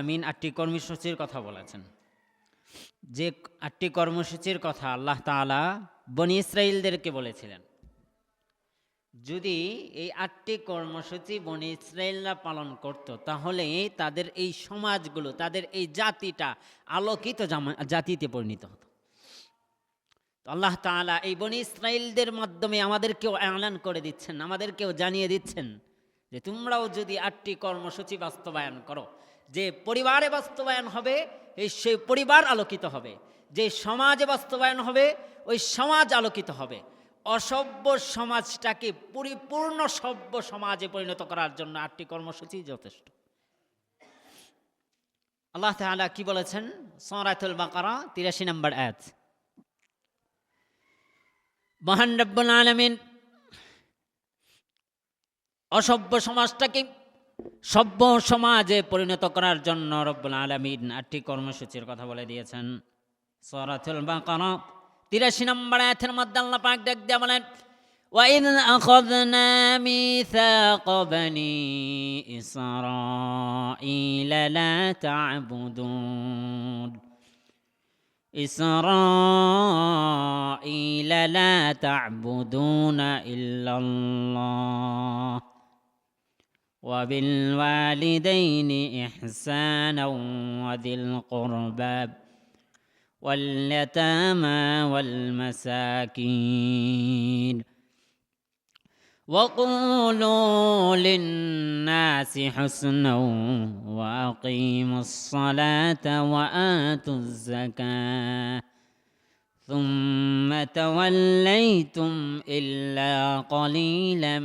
আমিন ৮টি কর্মসূচির কথা বলেছেন। যে ৮টি কর্মসূচির কথা আল্লাহ তাআলা বনি ইসরাইলদেরকে বলেছিলেন, যদি এই ৮টি কর্মসূচি বনি ইসরাইলরা পালন করত তাহলে তাদের এই সমাজগুলো, তাদের এই জাতিটা আলোকিত জাতিতে পরিণত হতো। আল্লাহ তাআলা এই বনি ইসরাইলদের মাধ্যমে আমাদেরকেও এলান করে দিচ্ছেন, আমাদেরকেও জানিয়ে দিচ্ছেন যে তোমরাও যদি ৮টি কর্মসূচি বাস্তবায়ন করো, যে পরিবারে বাস্তবায়ন হবে সেই পরিবার আলোকিত হবে, যে সমাজে বাস্তবায়ন হবে ওই সমাজ আলোকিত হবে। অসভ্য সমাজটাকে পরিপূর্ণ সভ্য সমাজে পরিণত করার জন্য ৮টি কর্মসূচি যথেষ্ট। আল্লাহ তাআলা কি বলেছেন? সূরাতুল বাকারা ৮৩ নম্বর আয়াত। মহান রব্বুল আলামিন অসভ্য সমাজটাকে সভ্য সমাজে পরিণত করার জন্য রব্বুল আলামিন ৮টি কর্মসূচির কথা বলে দিয়েছেন। সূরাতুল বাকারা ৮৩ নম্বর আয়াতের মধ্যে আল্লাহ পাক ডাক দিয়ে বলেন, وَإِذْ أَخَذْنَا مِيثَاقَ بَنِي إِسْرَائِيلَ لَا تَعْبُدُونَ إِلَّا اللَّهَ وَبِالْوَالِدَيْنِ إِحْسَانًا وَذِي الْقُرْبَى واليتامى والمساكين وقولوا للناس حسنا وأقيموا الصلاة وآتوا الزكاة ثم توليتم إلا قليلا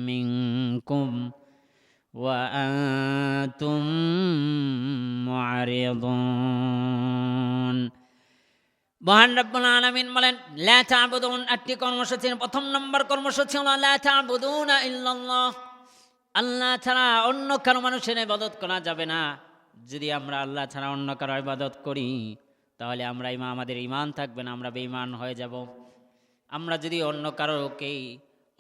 منكم وأنتم معرضون। মহান রব্বুল আলামিন বলেন, লা তা'বুদুন, ৮টি কর্মসূচির প্রথম নম্বর কর্মসূচি হলো লা তা'বুদুনা ইল্লাল্লাহ, আল্লাহ ছাড়া অন্য কারো মানুষের ইবাদত করা যাবে না। যদি আমরা আল্লাহ ছাড়া অন্য কারো ইবাদত করি তাহলে আমাদের ঈমান থাকবে না, আমরা বেঈমান হয়ে যাব। আমরা যদি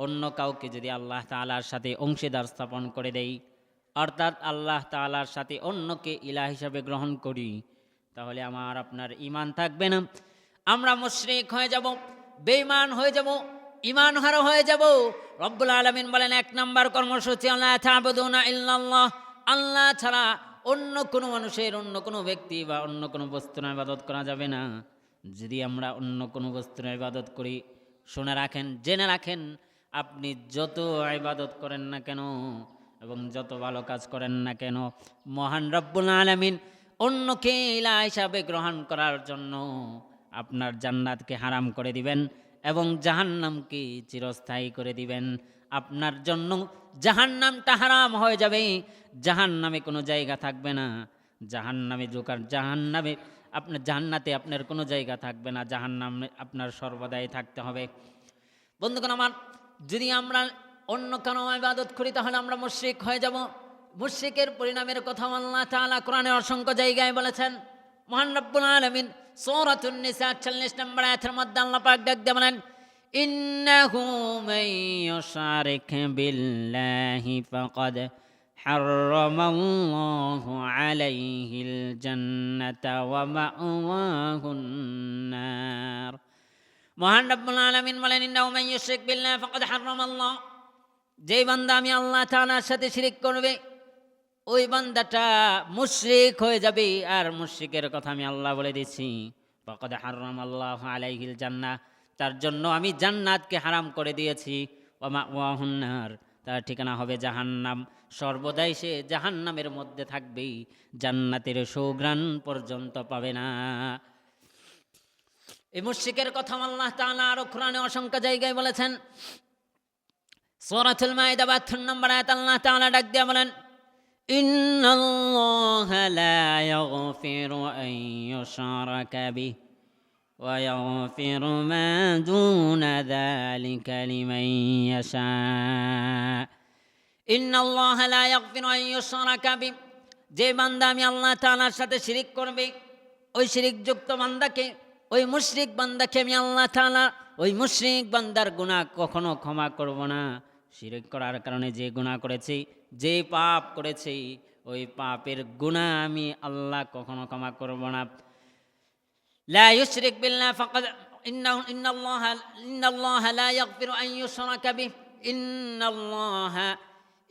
অন্য কাউকে যদি আল্লাহ তাআলার সাথে অংশীদার স্থাপন করে দেই, অর্থাৎ আল্লাহ তাআলার সাথে অন্যকে ইলাহ হিসাবে গ্রহণ করি, তাহলে আপনার ঈমান থাকবে না। আমরা মুশরিক হয়ে যাব, বেঈমান হয়ে যাব, ঈমানহারা হয়ে যাব। রব্বুল আলামিন বলেন, ১ নম্বর কর্মসূচি লা তা'বুদুনা ইল্লাল্লাহ, আল্লাহ ছাড়া অন্য কোনো মানুষের, অন্য কোনো ব্যক্তি বা অন্য কোনো বস্তুর ইবাদত করা যাবে না। যদি আমরা অন্য কোনো বস্তুর ইবাদত করি, শুনে রাখেন, জেনে রাখেন, আপনি যত ইবাদত করেন না কেন এবং যত ভালো কাজ করেন না কেন, মহান রব্বুল আলামিন অন্যকে ইলাহ হিসাবে গ্রহণ করার জন্য আপনার জান্নাতকে হারাম করে দিবেন এবং জাহান্নামকে চিরস্থায়ী করে দিবেন। আপনার জন্য জাহান্নামটা হারাম হয়ে যাবে, জাহান্নামে কোনো জায়গা থাকবে না। জান্নাতে আপনার কোনো জায়গা থাকবে না, জাহান্নামে আপনার সর্বদাই থাকতে হবে। বন্ধুগণ আমার, যদি আমরা অন্য কারো ইবাদত করি তাহলে আমরা মুশরিক হয়ে যাব। মুশরিকের পরিণামের কথা আল্লাহ তাআলা কোরআনে অসংখ্য জায়গায় বলেছেন। মহান রব্বুল আলামিন সূরাতুন নিসা ৪৮ নম্বর আয়াতের মধ্যে আল্লাহ পাক ডাক দিয়ে বলেন, ইন্নাহু মান ইউশারিক বিল্লাহি ফাকাদ হারামাল্লাহু আলাইহিল জান্নাতা ওয়া মা'ওয়াহুন নার। মহান রব্বুল আলামিন বলেন, ইন্নাহু মান ইউশরিক বিল্লাহি ফাকাদ হারামাল্লাহ, যেই বান্দা আমি আল্লাহ তাআলার সাথে শিরিক করবে ওই বান্দাটা মুশরিক হয়ে যাবে। আর মুশরিকের কথা আমি আল্লাহ বলে দিচ্ছি, ফাকাদ হারামাল্লাহু আলাইহিল জান্নাহ, তার জন্য আমি জান্নাতকে হারাম করে দিয়েছি। ওয়া মা'ওয়াহুন নার, তার ঠিকানা হবে জাহান্নাম, সর্বদাই সে জাহান্নামের মধ্যে থাকবেই, জান্নাতের সুঘ্রাণ পর্যন্ত পাবে না। এই মুশরিকের কথা আল্লাহ তাআলা আরো কোরআনে অসংখ্য জায়গায় বলেছেন। সূরাতুল মাইদা ৭২ নম্বর আয়াত আল্লাহ তাআলা ডাক দিয়ে বলেন, ইন্নাল্লাহা লা ইয়াগফিরু আন ইউশরাকা বিহি ওয়া ইয়াগফিরু মা দুনা যালিকা লিমান ইয়াশা। ইন্নাল্লাহা লা ইয়াগফিরু আন ইউশরাকা বিহি, যে বান্দা আমি আল্লাহ তাআলার সাথে শিরিক করবে, ওই শিরিকযুক্ত বান্দাকে, ওই মুশরিক বান্দাকে আমি আল্লাহ তাআলা ওই মুশরিক বান্দার গুনাহ কখনো ক্ষমা করব না। শিরক করার কারণে যে গুনাহ করেছে, যে পাপ করেছে, ওই পাপের গুনাহ আমি আল্লাহ কখনো ক্ষমা করব না। লা ইউশরিক বিল্লাহ ফাকাদ ইন্নাল্লাহা লা ইয়াগফিরু আন ইউশরাকা বিহি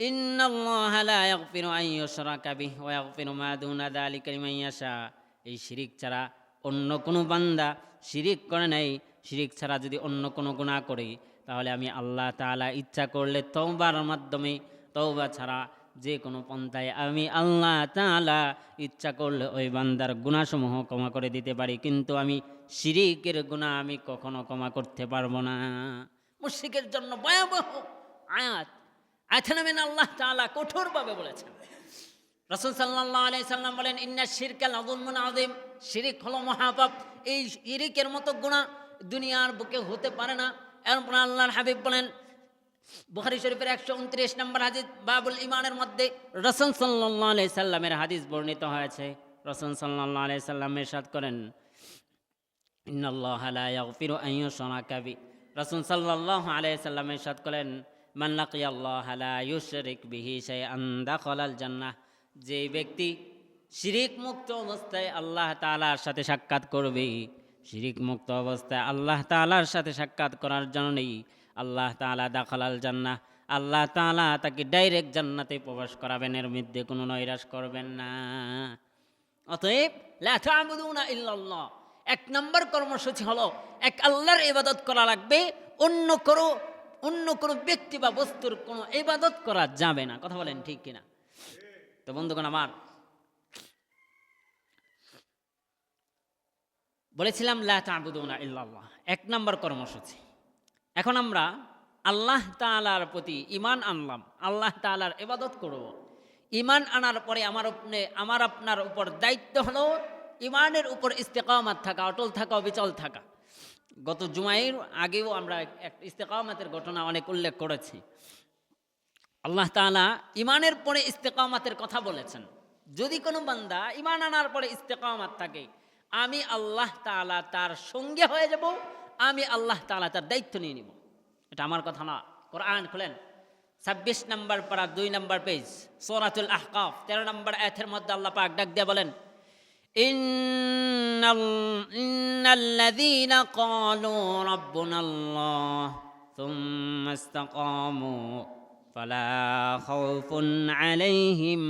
ইন্নাল্লাহা লা ইয়াগফিরু আন ইউশরাকা বিহি ওয়া ইয়াগফিরু মা দুনা যালিকা লিমান ইয়াশা। এই শিরিক ছাড়া অন্য কোনো বান্দা শিরিক করে নাই, শিরিক ছাড়া যদি অন্য কোনো গুনাহ করে তাহলে আমি আল্লাহ তাআলা ইচ্ছা করলে তওবার মাধ্যমে, তওবা ছাড়া যে কোনো পন্থায় আমি আল্লাহ তাআলা ইচ্ছা করলে ওই বান্দার গুনাহসমূহ ক্ষমা করে দিতে পারি, কিন্তু আমি শিরিকের গুনাহ আমি কখনো ক্ষমা করতে পারবো না। মুশরিকের জন্য ভয়াবহ আয়াত। আয়াতের নামে আল্লাহ তাআলা কঠোরভাবে বলেছেন। রাসূল সাল্লাল্লাহু আলাইহি সাল্লাম বলেন, ইন্না শিরকা লাযুলমুন আযীম, শিরিক হলো মহাপাপ। এই শিরিকের মতো গুনাহ দুনিয়ার বুকে হতে পারে না। এরপর আল্লাহর হাবিব বলেন, বুখারী শরীফের 129 নম্বর হাদিস বাবুল ঈমানের মধ্যে রাসূল সাল্লাল্লাহু আলাইহি সাল্লামের হাদিস বর্ণিত হয়েছে। রাসূল সাল্লাল্লাহু আলাইহি সাল্লাম ইরশাদ করেন, ইন্নাল্লাহা লা ইয়াগফিরু আন ইউশরাকা বিহি। রাসূল সাল্লাল্লাহু আলাইহি সাল্লাম ইরশাদ করেন, মান লাকিয়াল্লাহা লা ইউশরিক বিহি শাইআন দাখালাল জান্নাহ। যে ব্যক্তি শিরিক মুক্ত অবস্থায় আল্লাহ তাআলার সাথে সাক্ষাৎ করবে, শিরিক মুক্ত অবস্থায় আল্লাহ তাআলার সাথে সাক্ষাৎ করার জন্যই আল্লাহ তাআলা দাখালাল জান্নাহ, আল্লাহ তাআলা তাকে ডাইরেক্ট জান্নাতে প্রবেশ করাবেন, এর মধ্যে কোনো নৈরাশ করবেন না। অতএব লা তা'বুদুনা ইল্লাল্লাহ, এক নম্বর কর্মসূচি হলো এক আল্লাহর ইবাদত করা লাগবে, অন্য কোনো ব্যক্তি বা বস্তুর কোনো ইবাদত করা যাবে না। কথা বলেন ঠিক কিনা? তো বন্ধুগণ আমার, বলেছিলাম লা তা'বুদুনা ইল্লাল্লাহ এক নম্বর কর্মসূচি। এখন আমরা আল্লাহ তাআলার প্রতি ঈমান আনলাম, আল্লাহ তাআলার ইবাদত করব। ঈমান আনার পরে আমার আপনার উপর দায়িত্ব হলো ঈমানের উপর ইস্তেকামাত থাকা, অটল থাকা, অবিচল থাকা। গত জুমায়ের আগেও আমরা ইস্তেকামাতের ঘটনা অনেক উল্লেখ করেছি। আল্লাহ তাআলা ঈমানের পরে ইস্তেকামাতের কথা বলেছেন। যদি কোনো বান্দা ঈমান আনার পরে ইস্তেকামাত থাকে, আমি আল্লাহ তাআলা তার সঙ্গে হয়ে যাব, আমি আল্লাহ তাআলা তার দায়িত্ব নিয়ে নিব। এটা আমার কথা না। কোরআন খুলেন, 26 নম্বর পারা 2 নম্বর পেজ, সূরাতুল আহকাফ 13 নম্বর আয়াতের মধ্যে আল্লাহ পাক ডাক দিয়ে বলেন, ইন্নাল্লাযীনা ক্বালু রাব্বুনাল্লাহ সুম্মা ইসতাকামু ফালা খাউফুন আলাইহিম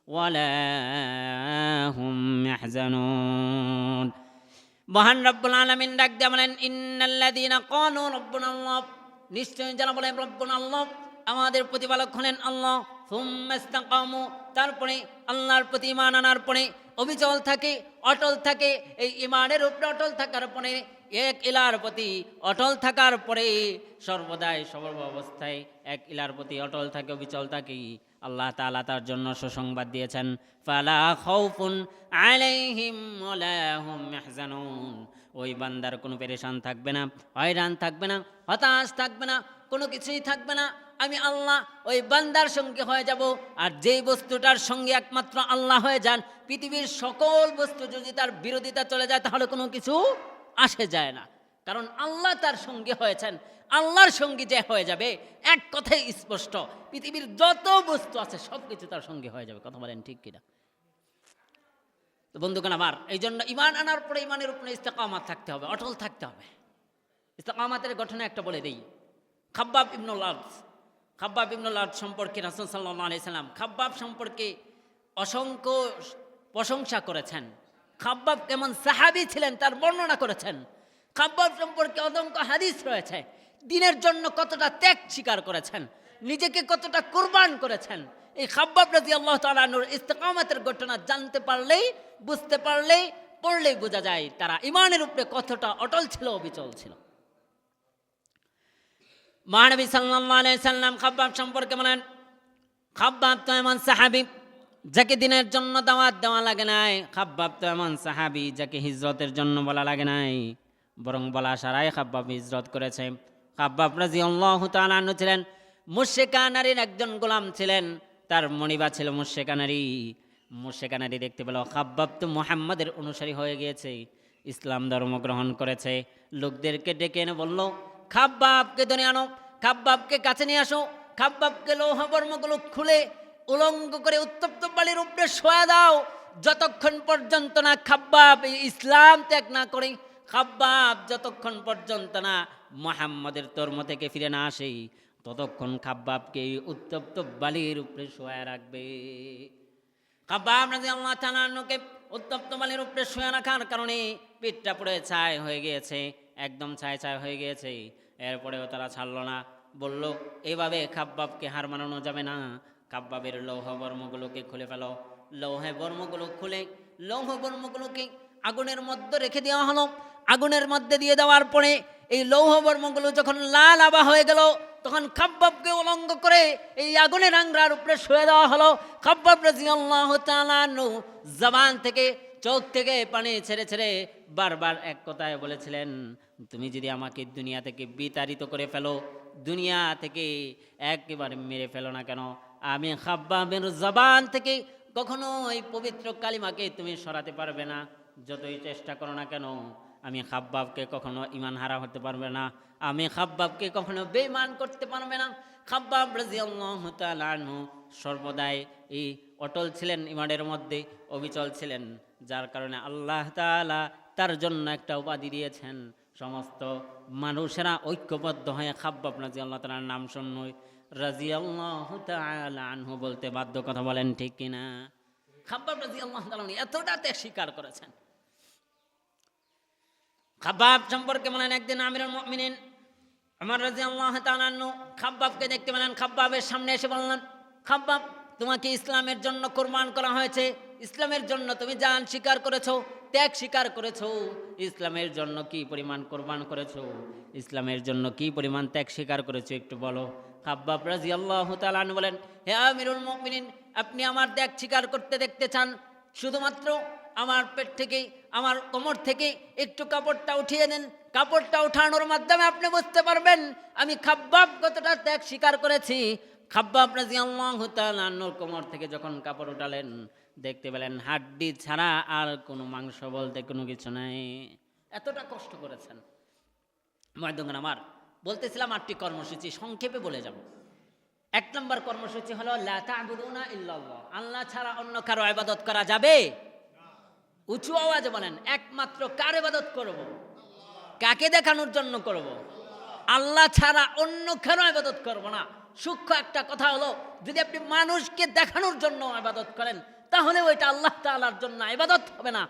ওয়ালা হুম ইয়াহজানুন। মহান রব্বুল আলামিন ডাক দিয়ে বলেন, ইন্নাল্লাযীনা ক্বালু রাব্বুনাল্লাহ, নিশ্চয় যারা বলেন রব্বুনাল্লাহ, আমাদের প্রতিপালক হলেন আল্লাহ, সুম্মা ইসতাকামু, তারপরে আল্লাহর প্রতি ঈমান আনার পরে অবিচল থাকে, অটল থাকে। এই ঈমানের উপরে অটল থাকার পরে, এক ইলার প্রতি অটল থাকার পরে, সর্বদাই সর্ব অবস্থায় এক ইলার প্রতি অটল থাকে, অবিচল থাকে, আল্লাহ তাআলা তার জন্য সুসংবাদ দিয়েছেন, ফালা খাউফুন আলাইহিম ওয়ালা হুম ইয়াহজানুন। ওই বান্দার কোনো পেরেশান থাকবে না, হয়রান থাকবে না, হতাশ থাকবে না, কোনো কিছুই থাকবে না। আমি আল্লাহ ওই বান্দার সঙ্গে হয়ে যাব। আর যেই বস্তুটার সঙ্গে একমাত্র আল্লাহ হয়ে যান, পৃথিবীর সকল বস্তু যদি তার বিরোধিতা চলে যায় তাহলে কোনো কিছু আসে যায় না। কারণ আল্লাহ তার সঙ্গে হয়েছেন, আল্লাহর সঙ্গে যে হয়ে যাবে, এক কথাই স্পষ্ট, পৃথিবীর যত বস্তু আছে সব কিছু তার সঙ্গে হয়ে যাবে। কথা বলেন ঠিক কিনা? তো বন্ধুগণ আমার, এই জন্য ঈমান আনার পরে ঈমানের উপরে ইস্তেকামাত থাকতে হবে, অটল থাকতে হবে। ইস্তেকামাতের ঘটনা একটা বলে দেই। খাব্বাব ইবনুল আরদ সম্পর্কে রাসূল সাল্লাল্লাহু আলাইহি সাল্লাম খাব্বাব সম্পর্কে অসংখ্য প্রশংসা করেছেন। খাব্বাব কেমন সাহাবী ছিলেন তার বর্ণনা করেছেন। খাব্বাব সম্পর্কে অসংখ্য হাদিস রয়েছে। দ্বীনের জন্য কতটা ত্যাগ স্বীকার করেছেন, নিজেকে কতটা কুরবান করেছেন। এই খাব্বাব রাদিয়াল্লাহু তাআলা আনহুর ইস্তেকামাতের ঘটনা জানতে পারলেই, বুঝতে পারলেই, পড়লেই বোঝা যায় তারা ঈমানের উপরে কতটা অটল ছিল, অবিচল ছিল। মহানবী সাল্লাল্লাহু আলাইহি সাল্লাম খাব্বাব সম্পর্কে বলেন, খাব্বাব তো এমন সাহাবী যাকে দ্বীনের জন্য দাওয়াত দেওয়া লাগে নাই। খাব্বাব তো এমন সাহাবী যাকে হিজরতের জন্য বলা লাগে নাই, বরং বলা সারাই খাব্বাব হিজরত করেছে। খাব্বাব রাদিয়াল্লাহু তাআলা আনহু ছিলেন মুশরিকা নারীর একজন গোলাম ছিলেন, তার মনিবা ছিল মুশরিকা নারী। মুশরিকা নারী দেখতে পেল খাব্বাব তো মুহাম্মাদের অনুসারী হয়ে গিয়েছে, ইসলাম ধর্ম গ্রহণ করেছে। লোকদেরকে ডেকে এনে বলল, খাব্বাবকে ধরে আনো, খাব্বাবকে কাছে নিয়ে আসো, খাব্বাবকে লৌহবর্মগুলো খুলে উলঙ্গ করে উত্তপ্ত বালির উপরে শোয়া দাও, যতক্ষণ পর্যন্ত না খাব্বাব ইসলাম ত্যাগ না করে, খাব্বাব যতক্ষণ পর্যন্ত না মুহাম্মদের ধর্ম থেকে ফিরে না আসে, ততক্ষণ খাব্বাবকে উত্তপ্ত বালির উপরে শোয়া রাখবে। খাব্বাব রাদিয়াল্লাহু তাআলা আনহুকে উত্তপ্ত বালির উপরে শোয়া রাখার কারণে পেটটা পুড়ে ছাই হয়ে গিয়েছে, একদম ছাই ছাই হয়ে গিয়েছে। এরপরেও তারা ছাড়ল না, বলল এইভাবে খাব্বাবকে হার মানানো যাবে না, খাব্বাবের লৌহ বর্মগুলোকে খুলে ফেলো। লৌহে বর্মগুলো খুলে লৌহ বর্মগুলোকে আগুনের মধ্যে রেখে দেওয়া হলো। আগুনের মধ্যে দিয়ে দেওয়ার পরে এই লৌহ বর্মগুলো যখন লাল আভা হয়ে গেল, তখন খাব্বাবকে উলঙ্গ করে এই আগুনের আংরার উপরে শুয়ে দেওয়া হলো। খাব্বাব রাদিয়াল্লাহু তাআলা আনহু জবান থেকে, চোখ থেকে পানি ছেড়ে ছেড়ে বারবার এক কথায় বলেছিলেন, তুমি যদি আমাকে দুনিয়া থেকে বিতাড়িত করে ফেলো, দুনিয়া থেকে একেবারে মেরে ফেলো না কেন, আমি খাব্বাবের জবান থেকে কখনো এই পবিত্র কালিমাকে তুমি সরাতে পারবে না। যতই চেষ্টা করো না কেন, আমি খাব্বাবকে কখনো ঈমান হারা হতে পারবে না, আমি খাব্বাবকে কখনো বেঈমান করতে পারবে না। খাব্বাব রাদিয়াল্লাহু তাআলা আনহু সর্বদাই এই অটল ছিলেন, ঈমানের মধ্যে অবিচল ছিলেন, যার কারণে আল্লাহ তাআলা তার জন্য একটা উপাধি দিয়েছেন। সমস্ত মানুষেরা ঐক্যবদ্ধ হয়ে খাব্বাব রাদিয়াল্লাহু তাআলার নাম শুনল রাদিয়াল্লাহু তাআলা আনহু বলতে বাধ্য। কথা বলেন ঠিক কিনা? খাব্বাব রাদিয়াল্লাহু তাআলা এতটা ত্যাগ স্বীকার করেছেন। খাব্বাব সম্পর্কে বলেন, একদিন আমিরুল মুমিনিন ওমর রাদিয়াল্লাহু তাআলা আনহু খাব্বাবকে দেখতে পেলেন। খাব্বাবের সামনে এসে বললেন, খাব্বাব, তোমাকে ইসলামের জন্য কোরবান করা হয়েছে, ইসলামের জন্য তুমি জান স্বীকার করেছো, ত্যাগ স্বীকার করেছো, ইসলামের জন্য কি পরিমাণ কোরবান করেছো, ইসলামের জন্য কি পরিমাণ ত্যাগ স্বীকার করেছো, একটু বলো। খাব্বাব রাদিয়াল্লাহু তাআলা আনহু বলেন, হে আমিরুল মুমিনিন, আপনি আমার ত্যাগ স্বীকার করতে দেখতে চান, শুধুমাত্র আমার পেট থেকে, আমার কোমর থেকে একটু কাপড়টা উঠিয়ে দেন, কাপড়টা উঠানোর মাধ্যমে আপনি বুঝতে পারবেন আমি খাব্বাব কতটা ত্যাগ স্বীকার করেছি। খাব্বাব রাদিয়াল্লাহু তাআলা আনহুর কোমর থেকে যখন কাপড় উঠালেন, দেখতে পেলেন হাড্ডি ছাড়া আর কোনো মাংস বলতে কোনো কিছু নাই। এতটা কষ্ট করেছেন। ময়দান আমার বলতেছিলাম 8টি কর্মসূচি সংক্ষেপে বলে যাব। 1 নম্বর কর্মসূচি হলো লা তা'বুদুনা ইল্লাল্লাহ, আল্লাহ ছাড়া অন্য কারো ইবাদত করা যাবে? উঁচু আওয়াজে বলেন, একমাত্র কার ইবাদত করব? কাকে দেখানোর জন্য করব? আল্লাহ ছাড়া অন্য কারো ইবাদত করব না। সূক্ষ্ম একটা কথা হলো, যদি আপনি মানুষকে দেখানোর জন্য ইবাদত করেন, তাহলে ওইটা আল্লাহ তাআলার জন্য ইবাদত হবে না।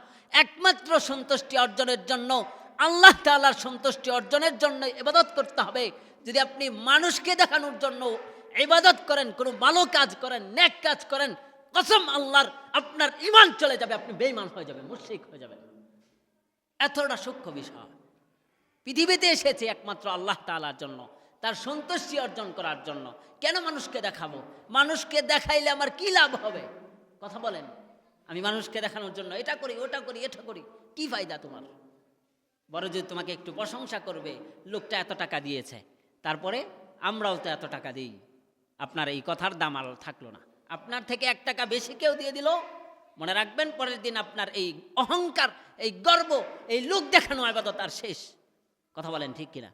একমাত্র সন্তুষ্টি অর্জনের জন্য, আল্লাহ তাআলার সন্তুষ্টি অর্জনের জন্য ইবাদত করতে হবে। যদি আপনি মানুষকে দেখানোর জন্য ইবাদত করেন, কোনো ভালো কাজ করেন, নেক কাজ করেন, কসম আল্লাহর, আপনার ঈমান চলে যাবে, আপনি বেঈমান হয়ে যাবেন, মুশরিক হয়ে যাবেন। এতটা সূক্ষ্ম বিষয়। পৃথিবীতে এসেছে একমাত্র আল্লাহ তাআলার জন্য, তার সন্তুষ্টি অর্জন করার জন্য। কেন মানুষকে দেখাবো? মানুষকে দেখাইলে আমার কি লাভ হবে? কথা বলেন। আমি মানুষকে দেখানোর জন্য এটা করি, ওটা করি, এটা করি, কি ফায়দা তোমার? বড় যদি তোমাকে একটু প্রশংসা করবে, লোকটা এত টাকা দিয়েছে, তারপরে আমরাও তো এত টাকা দিই, আপনার এই কথার দাম আর থাকলো না। আপনার থেকে 1 টাকা বেশি কেউ দিয়ে দিল, মনে রাখবেন পরের দিন আপনার এই অহংকার, এই গর্ব, এই লোক দেখানো ইবাদত আর শেষ। কথা বলেন ঠিক কিনা?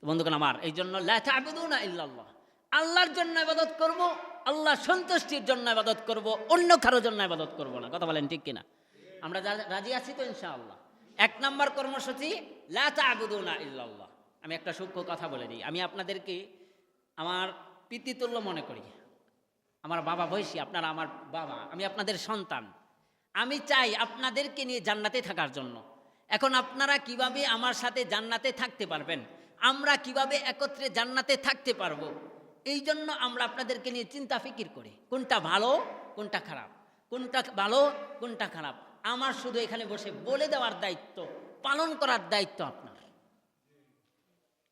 বন্ধুগণ আমার, এই জন্য লা তা'বুদুনা ইল্লাল্লাহ, আল্লাহর জন্য ইবাদত করব, আল্লাহ সন্তুষ্টির জন্য ইবাদত করব, অন্য কারোর জন্য ইবাদত করব না। কথা বলেন ঠিক কিনা? আমরা রাজি আছি তো ইনশাআল্লাহ? 1 নম্বর কর্মসূচি লা তা'বুদুনা ইল্লাল্লাহ। আমি একটা সূক্ষ্ম কথা বলে দিই, আমি আপনাদেরকে আমার পিতৃতুল্য মনে করি। আমার বাবা বয়সী, আপনারা আমার বাবা, আমি আপনাদের সন্তান। আমি চাই আপনাদেরকে নিয়ে জান্নাতে থাকার জন্য। এখন আপনারা কিভাবে আমার সাথে জান্নাতে থাকতে পারবেন, আমরা কিভাবে একত্রে জান্নাতে থাকতে পারবো, এই জন্য আমরা আপনাদেরকে নিয়ে চিন্তা ফিকির করি, কোনটা ভালো কোনটা খারাপ, কোনটা ভালো কোনটা খারাপ। আমার শুধু এখানে বসে বলে দেওয়ার দায়িত্ব, পালন করার দায়িত্ব আপনার।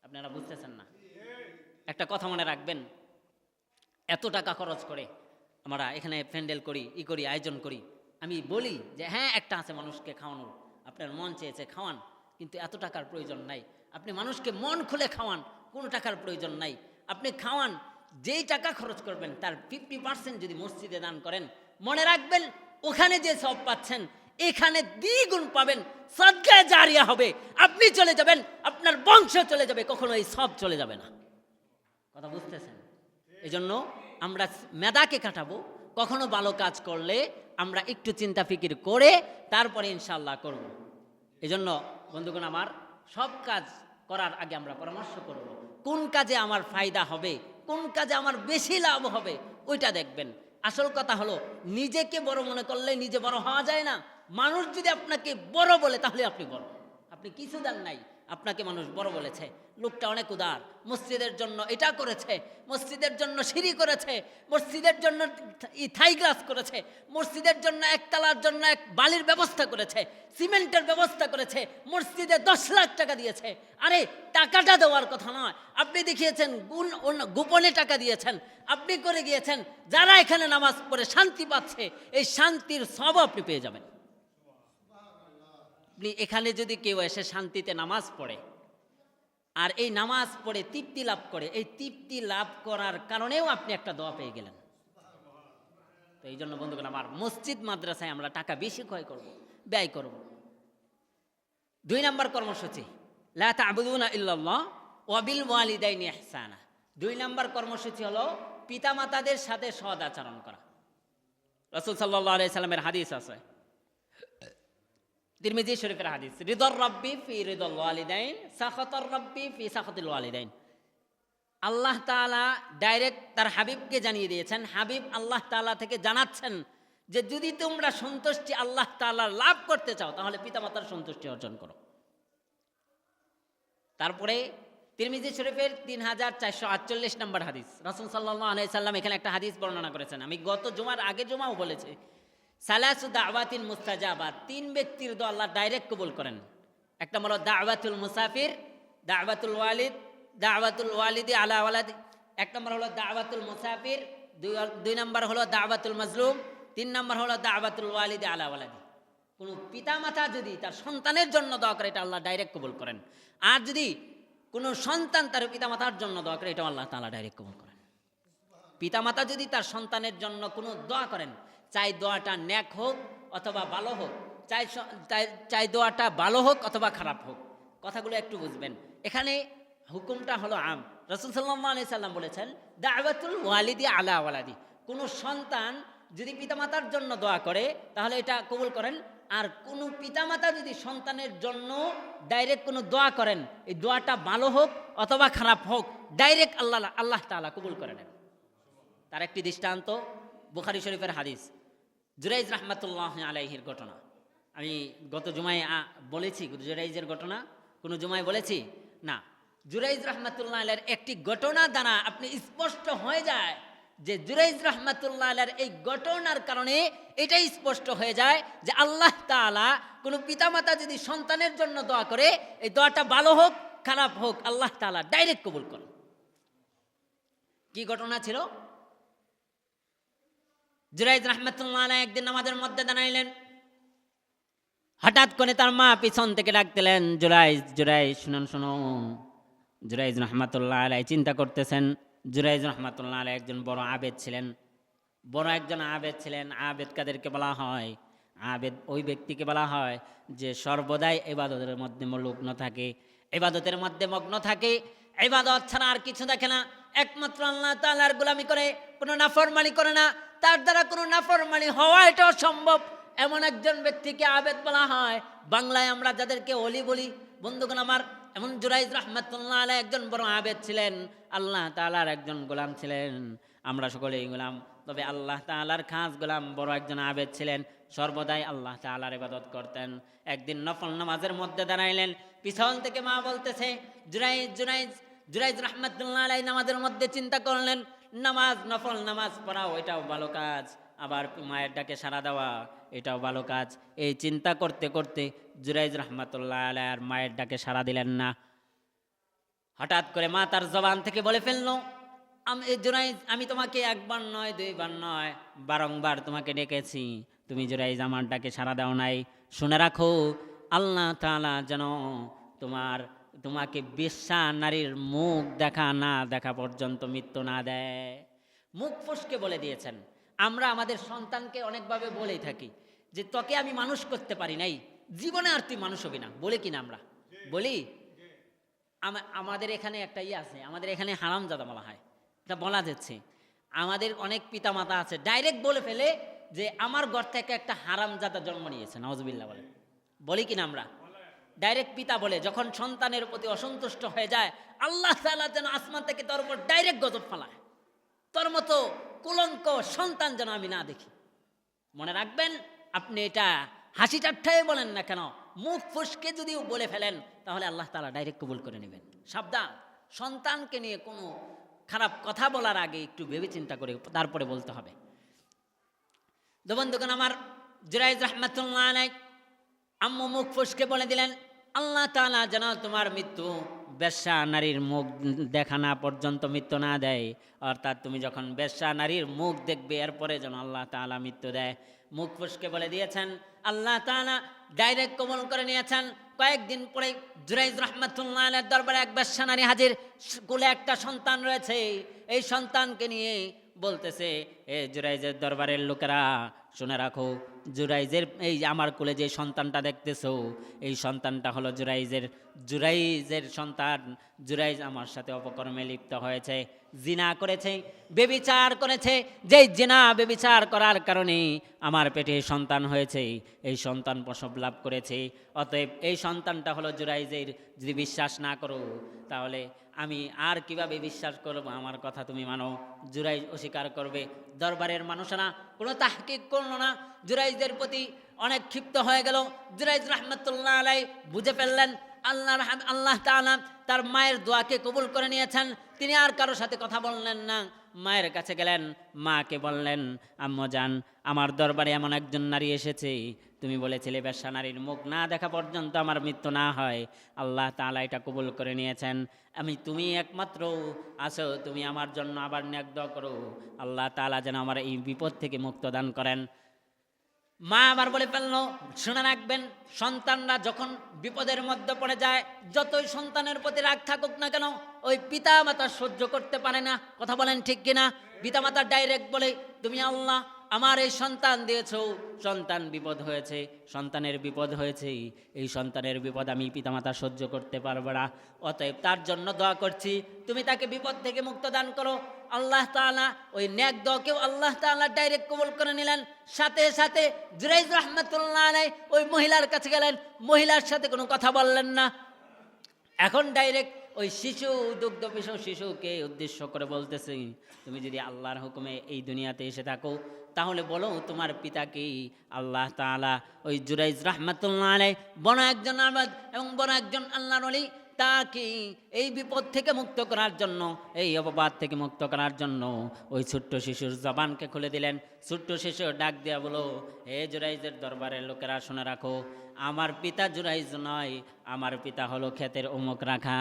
আপনারা বুঝতেছেন না? একটা কথা মনে রাখবেন, এত টাকা খরচ করে আমরা এখানে প্যান্ডেল করি, করি, আয়োজন করি। আমি বলি যে হ্যাঁ, একটা আছে মানুষকে খাওয়ানোর, আপনার মন চেয়েছে খাওয়ান, কিন্তু এত টাকার প্রয়োজন নাই। আপনি মানুষকে মন খুলে খাওয়ান, কোনো টাকার প্রয়োজন নাই। আপনি খাওয়ান, যেই টাকা খরচ করবেন তার 50% যদি মসজিদে দান করেন, মনে রাখবেন ওখানে যে সব পাচ্ছেন এখানে দ্বিগুণ পাবেন, সাদকায়ে জারিয়া হবে। আপনি চলে যাবেন, আপনার বংশ চলে যাবে, কখনো এই সব চলে যাবে না। কথা বুঝতেছেন? এই জন্য আমরা মেধাকে কাটাবো, কখনো ভালো কাজ করলে আমরা একটু চিন্তা ফিকির করে তারপরে ইনশাআল্লাহ করব। এজন্য বন্ধুগণ আমার, সব কাজ করার আগে আমরা পরামর্শ করব, কোন কাজে আমার ফায়দা হবে, কোন কাজে আমার বেশি লাভ হবে, ওইটা দেখবেন। আসল কথা হলো, নিজেকে বড় মনে করলে নিজে বড় হওয়া যায় না। মানুষ যদি আপনাকে বড় বলে তাহলে আপনি বড়, আপনি কিছু দেন নাই, আপনাকে মানুষ বড় বলেছে। লোকটা অনেক উদার, মসজিদের জন্য এটা করেছে, মসজিদের জন্য সিঁড়ি করেছে, মসজিদের জন্য থাই গ্লাস করেছে, মসজিদের জন্য একতলার জন্য এক বালির ব্যবস্থা করেছে, সিমেন্টের ব্যবস্থা করেছে, মসজিদে 10 লাখ টাকা দিয়েছে। আরে টাকাটা দেওয়ার কথা নয়, আপনি দেখিয়েছেন গোপনে টাকা দিয়েছেন, আপনি করে গিয়েছেন। যারা এখানে নামাজ পড়ে শান্তি পাচ্ছে, এই শান্তির সব আপনি পেয়ে যাবেন। আপনি এখানে যদি কেউ এসে শান্তিতে নামাজ পড়ে আর এই নামাজ পড়ে তৃপ্তি লাভ করে, এই তৃপ্তি লাভ করার কারণেও আপনি একটা দোয়া পেয়ে গেলেন। তো এই জন্য বন্ধুগণ আমার, মসজিদ মাদ্রাসায় আমরা টাকা বেশি ব্যয় করব। 2 নম্বর কর্মসূচি, লা তা'বুদুনা ইল্লাল্লাহ ওয়া বিল ওয়ালিদাইনি ইহসানা। 2 নম্বর কর্মসূচি হলো পিতামাতাদের সাথে সৎ আচরণ করা। রাসূল সাল্লাল্লাহু আলাইহি সাল্লামের হাদিস আছে, তিরমিজি শরীফের হাদিস, রিদর রাব্বি ফি রিদল ওয়ালিদাইন, সাখাতুর রাব্বি ফি সাখাতিল ওয়ালিদাইন। আল্লাহ তাআলা ডাইরেক্ট তার হাবিবকে জানিয়ে দিয়েছেন, হাবিব আল্লাহ তাআলা থেকে জানাচ্ছেন যে যদি তোমরা সন্তুষ্টি আল্লাহ তাআলার লাভ করতে চাও তাহলে পিতামাতার সন্তুষ্টি অর্জন করো। তারপরে তিরমিজি শরীফের 3448 নম্বর হাদিস, রাসূল সাল্লাল্লাহু আলাইহি সাল্লাম এখানে একটা হাদিস বর্ণনা করেছেন। আমি গত জুমার আগে জুমাও বলেছি, সালাসু দাওয়াতিন মুস্তাজাবাত, 3 ব্যক্তির দোয়া আল্লাহ ডাইরেক্ট কবুল করেন। একটা হলো দাওয়াতুল মুসাফির, দাওয়াতুল ওয়ালিদ, দাওয়াতুল ওয়ালিদি আলা ওয়ালাদি। 1 নম্বর হলো দাওয়াতুল মুসাফির, 2 নম্বর হলো দাওয়াতুল মাজলুম, 3 নম্বর হলো দাওয়াতুল ওয়ালিদি আলা ওয়ালাদি। কোনো পিতামাতা যদি তার সন্তানের জন্য দোয়া করে, এটা আল্লাহ ডাইরেক্ট কবুল করেন। আর যদি কোনো সন্তান তার পিতামাতার জন্য দোয়া করে, এটা আল্লাহ তাআলা ডাইরেক্ট কবুল করেন। পিতামাতা যদি তার সন্তানের জন্য কোনো দোয়া করেন, চাই দোয়াটা নেক হোক অথবা ভালো হোক, চাই দোয়াটা ভালো হোক অথবা খারাপ হোক, কথাগুলো একটু বুঝবেন। এখানে হুকুমটা হলো আম। রাসূল সাল্লাল্লাহু আলাইহি সাল্লাম বলেছেন দাওয়াতুল ওয়ালিদি আলা ওয়ালাদি, কোনো সন্তান যদি পিতামাতার জন্য দোয়া করে তাহলে এটা কবুল করেন। আর কোনো পিতামাতা যদি সন্তানের জন্য ডাইরেক্ট কোনো দোয়া করেন, এই দোয়াটা ভালো হোক অথবা খারাপ হোক, ডাইরেক্ট আল্লাহ তাআলা কবুল করে নেন। তার একটি দৃষ্টান্ত বুখারী শরীফের হাদিস, জুরাইজ রাহমাতুল্লাহ আলাইহির ঘটনা। আমি গত জুমায় বলেছি জুরাইজের ঘটনা, কোনো জুমায় বলেছি না। জুরাইজ রাহমাতুল্লাহ আলাইহির একটি ঘটনা দ্বারা আপনি স্পষ্ট হয়ে যায় যে জুরাইজ রাহমাতুল্লাহ আলাইহির এই ঘটনার কারণে এটাই স্পষ্ট হয়ে যায় যে আল্লাহ তাআলা কোনো পিতামাতা যদি সন্তানের জন্য দোয়া করে, এই দোয়াটা ভালো হোক খারাপ হোক, আল্লাহ তাআলা ডাইরেক্ট কবুল করেন। কি ঘটনা ছিল? জুরাইজ রাহমাতুল্লাহ আলাইহি একদিন নামাজের মধ্যে দাঁড়াইলেন, হঠাৎ করে তার মা পিছন থেকে ডাক দিলেন, জুরাইজ জুরাইজ শুনুন শুনুন। জুরাইজ রাহমাতুল্লাহ আলাইহি চিন্তা করতেছেন। জুরাইজ রাহমাতুল্লাহ আলাইহি একজন বড় আবেদ ছিলেন, আবেদ কাদেরকে বলা হয়? আবেদ ওই ব্যক্তিকে বলা হয় যে সর্বদাই ইবাদতের মধ্যে মগ্ন থাকে, ইবাদতের মধ্যে মগ্ন থাকে, ইবাদত ছাড়া আর কিছু দেখে না, একমাত্র আল্লাহ তাআলার গোলামি করে, কোনো নাফরমানি করে না, তার দ্বারা কোনো নাফরমানি হওয়া এটাও সম্ভব, এমন একজন ব্যক্তিকে আবেদ বলা হয়। বাংলায় আমরা যাদেরকে ওলি বলি, বন্ধুগণ আমার, এমন জুরাইজ রাহমাতুল্লাহ আলাইহি একজন বড় আবেদ ছিলেন, আল্লাহ তাআলার একজন গোলাম ছিলেন। আমরা সকলেই গোলাম, তবে আল্লাহ তাআলার খাস গোলাম বড় একজন আবেদ ছিলেন, সর্বদাই আল্লাহ তাআলার ইবাদত করতেন। একদিন নফল নামাজের মধ্যে দাঁড়াইলেন, পিছন থেকে মা বলতেছে জুরাইজ রাহমাতুল্লাহ আলাইহি নামাজের মধ্যে চিন্তা করলেন, নামাজ, নফল নামাজ পড়াও এটাও ভালো কাজ, আবার মায়ের ডাকে সাড়া দেওয়া এটাও ভালো কাজ। এই চিন্তা করতে করতে জুরাইজ রাহমাতুল্লাহ আলাইহি আর মায়ের ডাকে সাড়া দিলেন না। হঠাৎ করে মা তার জবান থেকে বলে ফেলল, জুরাইজ, আমি তোমাকে 1 বার নয় 2 বার নয় বারংবার তোমাকে ডেকেছি, তুমি জুরাইজ আমার ডাকে সাড়া দাও নাই। শুনে রাখো, আল্লাহ তাআলা যেন তোমাকে বেশ্যা নারীর মুখ দেখা পর্যন্ত মৃত্যু না দেয়। মুখ ফসকে বলে দিয়েছেন। আমরা আমাদের সন্তানকে অনেকভাবে বলেই থাকি যে তোকে আমি মানুষ করতে পারি নাই, জীবনে আর তুই মানুষ হবি না, বলে কিনা আমরা বলি? আমাদের এখানে একটা আছে, আমাদের এখানে হারামজাদা বলা হয়, এটা বলা যাচ্ছে। আমাদের অনেক পিতামাতা আছে ডাইরেক্ট বলে ফেলে যে আমার ঘর থেকে একটা হারামজাদা জন্ম নিয়েছে, নাউজুবিল্লাহ বলে, বলি কিনা আমরা? ডাইরেক্ট পিতা বলে যখন সন্তানের প্রতি অসন্তুষ্ট হয়ে যায়, আল্লাহ তাআলা যেন আসমান থেকে তোর উপর ডাইরেক্ট গজব ফেলায়, তোর মতো কলঙ্ক সন্তান যেন আমি না দেখি। মনে রাখবেন, আপনি এটা হাসি ঠাট্টায় বলেন না কেন, মুখ ফুসকে যদিও বলে ফেলেন তাহলে আল্লাহ তাআলা ডাইরেক্ট কবুল করে নেবেন। সাবধান, সন্তানকে নিয়ে কোনো খারাপ কথা বলার আগে একটু ভেবে চিন্তা করে তারপরে বলতে হবে। বন্ধুগণ আমার, জুরাইজ রাহমাতুল্লাহ আলাইহি আম্মু মুখ ফুসকে বলে দিলেন, আল্লাহ তাআলা যেন তোমার মৃত্যু বেশ্যা নারীর মুখ দেখা না পর্যন্ত মৃত্যু না দেয়, অর্থাৎ তুমি যখন বেশ্যা নারীর মুখ দেখবে এরপরে যেন আল্লাহ তাআলা মৃত্যু দেয়। মুখ ফুসকে বলে দিয়েছেন, আল্লাহ তাআলা ডাইরেক্ট কবুল করে নিয়েছেন। কয়েকদিন পরে জুরাইজ রাহমাতুল্লাহ আলাইহির দরবারে এক বেশ্যা নারী হাজির, কোলে একটা সন্তান রয়েছে। এই সন্তানকে নিয়ে বলতেছে, এ জুরাইজের দরবারের লোকেরা শুনে রাখো, জুরাইজের এই আমার কোলে যে সন্তানটা দেখতেছো, এই সন্তানটা হলো জুরাইজের সন্তান। জুরাইজ আমার সাথে অপকর্মে লিপ্ত হয়েছে, জিনা করেছে, বেবিচার করেছে। যেই জিনা বেবিচার করার কারণে আমার পেটে সন্তান হয়েছে, এই সন্তান প্রসব লাভ করেছে। অতএব এই সন্তানটা হলো জুরাইজের। যদি বিশ্বাস না করো তাহলে আমি আর কিভাবে বিশ্বাস করবো? আমার কথা তুমি মানো। জুরাইজ অস্বীকার করবে। দরবারের মানুষেরা কোনো তাহকিক করলো না, জুরাইজের প্রতি অনেক ক্ষিপ্ত হয়ে গেল। জুরাইজ রাহমাতুল্লাহ আলাইহি বুঝে ফেললেন আল্লাহ তাআলা তার মায়ের দোয়াকে কবুল করে নিয়েছেন। তিনি আর কারোর সাথে কথা বললেন না, মায়ের কাছে গেলেন, মাকে বললেন, আম্মু জান, আমার দরবারে এমন একজন নারী এসেছে, তুমি বলেছিলে বেশ্যা নারীর মুখ না দেখা পর্যন্ত আমার মৃত্যু না হয়। আল্লাহ তাআলা এটা কবুল করে নিয়েছেন। তুমি একমাত্র আছো, তুমি আমার জন্য আবার নেক দোয়া করো, আল্লাহ তাআলা যেন আমার এই বিপদ থেকে মুক্ত দান করেন। মা আবার বলে ফেললো, শুনে রাখবেন, সন্তানরা যখন বিপদের মধ্যে পড়ে যায়, যতই সন্তানের প্রতি রাগ থাকুক না কেন, ওই পিতা মাতা সহ্য করতে পারে না। কথা বলেন ঠিক কিনা? পিতা মাতা ডাইরেক্ট বলে, তুমি আল্লাহ আমার এই সন্তান দিয়েছো, সন্তান বিপদ হয়েছে, সন্তানের বিপদ হয়েছে, এই সন্তানের বিপদ আমি পিতামাতা সহ্য করতে পারবো না, অতএব তার জন্য দোয়া করছি, তুমি তাকে বিপদ থেকে মুক্ত দান করো। আল্লাহ তাআলা ওই নেক দোয়াকেও আল্লাহ তাআলা ডাইরেক্ট কবুল করে নিলেন। সাথে সাথে জুরাইজ রাহমাতুল্লাহ আলাইহি ওই মহিলার কাছে গেলেন, মহিলার সাথে কোনো কথা বললেন না। এখন ডাইরেক্ট ওই দুগ্ধ শিশুকে উদ্দেশ্য করে বলতেছে, তুমি যদি আল্লাহর হুকুমে এই দুনিয়াতে এসে থাকো তাহলে বলো তোমার পিতাকে আল্লাহ তাআলা ওই জুরাইজ রাহমাতুল্লাহ আলাইহি বড় একজন আবাদ এবং বড় একজন আল্লাহর ওলি, তাকে এই বিপদ থেকে মুক্ত করার জন্য, এই অপবাদ থেকে মুক্ত করার জন্য ওই ছোট্ট শিশুর জবানকে খুলে দিলেন। ছোট্ট শিশু ডাক দিয়া বলো, হে জুরাইজের দরবারের লোকেরা শুনে রাখো, আমার পিতা জুরাইজ নয়, আমার পিতা হলো ক্ষেতের অমুক রাখা।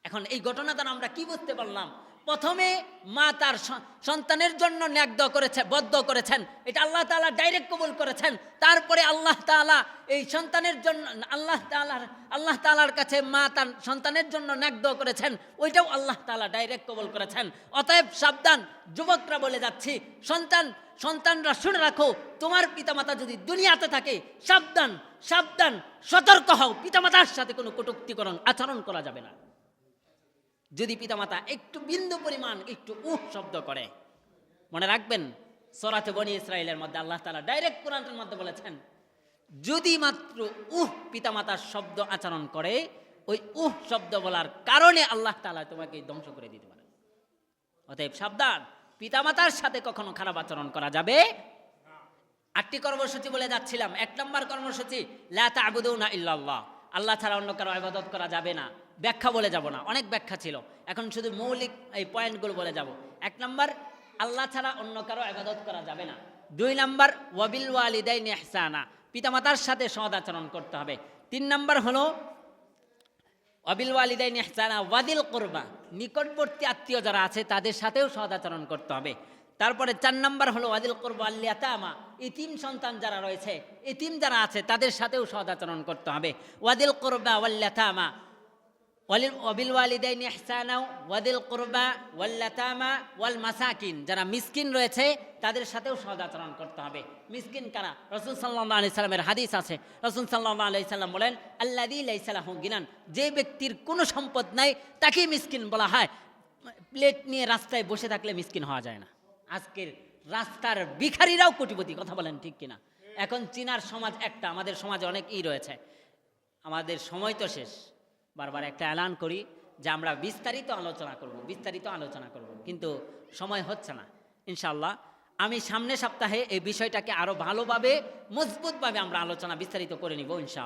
এখন এই ঘটনা দ্বারা আমরা কি বুঝতে পারলাম? প্রথমে মা তার সন্তানের জন্য নেক দোয়া করেছে, বদ্ধ করেছেন, এটা আল্লাহ তাআলা ডাইরেক্ট কবুল করেছেন। তারপরে আল্লাহ তাআলা এই সন্তানের জন্য আল্লাহ তাআলার কাছে মা তার সন্তানের জন্য নেক দোয়া করেছেন, ওইটাও আল্লাহ তাআলা ডাইরেক্ট কবুল করেছেন। অতএব সাবধান, যুবকরা বলে যাচ্ছি, সন্তানরা শুনে রাখো, তোমার পিতামাতা যদি দুনিয়াতে থাকে, সাবধান সাবধান, সতর্ক হও, পিতামাতার সাথে কোনো কটূক্তিকরণ আচরণ করা যাবে না। যদি পিতামাতা একটু বিন্দু পরিমাণ একটু শব্দ করে, মনে রাখবেন সূরাতে বনী ইসরাঈলের মধ্যে আল্লাহ তাআলা ডাইরেক্ট কোরআনের মধ্যে বলেছেন, যদি মাত্র পিতামাতার শব্দ আচরণ করে, ওই শব্দ বলার কারণে আল্লাহ তাআলা তোমাকে ধ্বংস করে দিতে পারে। অতএব সাবধান, পিতামাতার সাথে কখনো খারাপ আচরণ করা যাবে। 8টি কর্মসূচি বলে যাচ্ছিলাম। 1 নম্বর কর্মসূচি, লা তা'বুদুনা ইল্লাল্লাহ, আল্লাহ ছাড়া অন্য কারো ইবাদত করা যাবে না। ব্যাখ্যা বলে যাব না, অনেক ব্যাখ্যা ছিল, এখন শুধু মৌলিক এই পয়েন্টগুলো বলে যাব। 1 নম্বর, আল্লাহ ছাড়া অন্য কারো ইবাদত করা যাবে না। 2 নম্বর, ওয়াবিল ওয়ালিদাইনি ইহসানা, পিতামাতার সাথে সৎ আচরণ করতে হবে। 3 নম্বর হলো ওয়াবিল ওয়ালিদাইনি ইহসানা ওয়াদিল কুরবা, নিকটবর্তী আত্মীয় যারা আছে তাদের সাথেও সৎ আচরণ করতে হবে। তারপরে 4 নম্বর হলো ওয়াদিল কুরবা আল ইয়াতামা, ইতিম সন্তান যারা রয়েছে, ইতিম যারা আছে তাদের সাথেও সৎ আচরণ করতে হবে। ওয়াদিল কুরবা ওয়াল ইয়াতামা ওয়াবিল ওয়ালিদাইনি ইহসানা ওয়াদিল কুরবা ওয়াল ইয়াতামা ওয়াল মাসাকিন, যারা মিসকিন রয়েছে তাদের সাথেও সৎ আচরণ করতে হবে। মিসকিন কারা? রাসূল সাল্লাল্লাহু আলাইহি সাল্লামের হাদিস আছে, রাসূল সাল্লাল্লাহু আলাইহি সাল্লাম বলেন, আল্লাযী লাইসা লাহু গিনান, যে ব্যক্তির কোনো সম্পদ নাই তাকে মিসকিন বলা হয়। প্লেট নিয়ে রাস্তায় বসে থাকলে মিসকিন হওয়া যায় না। আজকের রাস্তার ভিখারিরাও কোটিপতি, কথা বলেন ঠিক কিনা? এখন চীনার সমাজ একটা, আমাদের সমাজে অনেক রয়েছে। আমাদের সময় তো শেষ, বারবার একটা এলান করি যে আমরা বিস্তারিত আলোচনা করব, কিন্তু সময় হচ্ছে না। ইনশাআল্লাহ আমি সামনের সপ্তাহে এই বিষয়টাকে আরো ভালোভাবে মজবুতভাবে আমরা আলোচনা বিস্তারিত করে নিব ইনশাআল্লাহ।